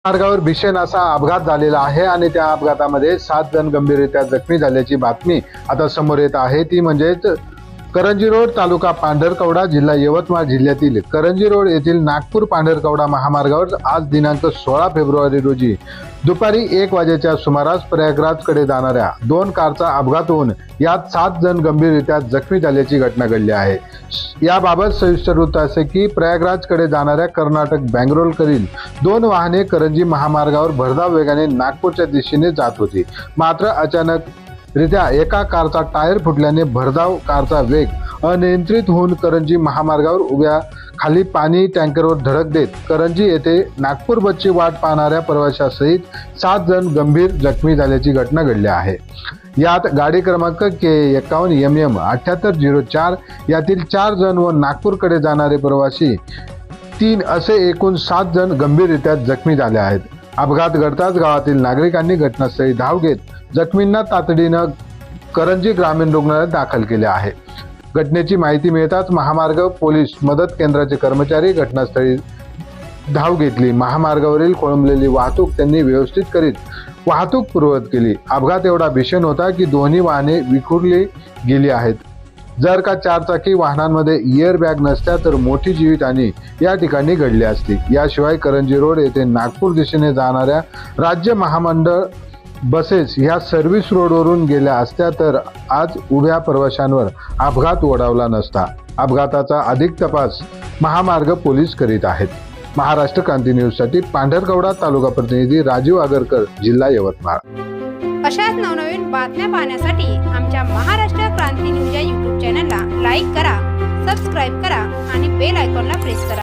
मार्गावर भीषण असा अपघात झालेला आहे आणि त्या अपघातामध्ये 7 जण गंभीररित्या जखमी झाल्याची बातमी आता समोर येत आहे। ती म्हणजेच करंजी रोड तालुका पांढरकवडा जिल्हा यवतमाळ जिल्ह्यातील करंजी रोड येथील नागपूर पांढरकवडा महामार्गावर आज दिनांक 16 फेब्रुवारी रोजी दुपारी 1 वाजेच्या सुमारास प्रयागराजकडे जाणाऱ्या 2 कारचा अपघात होऊन यात 7 जण गंभीररित्या जखमी झाल्याची घटना घडली आहे। याबाबत सविस्तर वृत्त असे की प्रयागराजकडे जाणाऱ्या कर्नाटक बँगलोरकडील 2 वाहने करंजी महामार्गावर भरधाव वेगाने नागपूरच्या दिशेने जात होती। मात्र अचानक रित्या एका कारचा टायर फुटल्याने भरधाव कारचा वेग अनियंत्रित होऊन करंजी महामार्गावर उभ्या खाली पाणी टँकरवर धडक देत करंजी येथे नागपूर बसची वाट पाहणाऱ्या प्रवाशासहित 7 जण गंभीर जखमी झाल्याची घटना घडली आहे। यात गाडी क्रमांक K51MM 7804 यातील 4 जण व नागपूरकडे जाणारे प्रवासी 3 असे एकूण 7 जण गंभीररित्या जखमी झाले आहेत। अपघात घडताच गावातील नागरिकांनी घटनास्थळी धाव घेत जखमींना तातडीनं करंजी ग्रामीण रुग्णालयात दाखल केले आहे। घटनेची माहिती मिळताच महामार्ग पोलीस मदत केंद्राचे कर्मचारी घटनास्थळी धाव घेतली। महामार्गावरील खोळंबलेली वाहतूक त्यांनी व्यवस्थित करीत वाहतूक पूर्ववत केली। अपघात एवढा भीषण होता की दोन्ही वाहने विखुरली गेली आहेत। जर का 4 चाकी वाहनांमध्ये एअर बॅग नसत्या तर मोठी जीवितहानी या ठिकाणी घडली असती। याशिवाय करंजी रोड येथे नागपूर दिशेने जाणाऱ्या राज्य महामंडळ बसेस ह्या सर्व्हिस रोडवरून गेल्या असत्या तर आज उभ्या प्रवाशांवर अपघात ओढावला नसता। अपघाताचा अधिक तपास महामार्ग पोलीस करीत आहेत। महाराष्ट्र क्रांती न्यूज साठी पांढरकवडा तालुका प्रतिनिधी राजीव आगरकर, जिल्हा यवतमाळ। अशाच नवनवीन बातम्या पाहण्यासाठी आमच्या महाराष्ट्र क्रांती न्यूज या YouTube चॅनलला लाईक करा, सबस्क्राईब करा आणि बेल आयकॉनला प्रेस करा।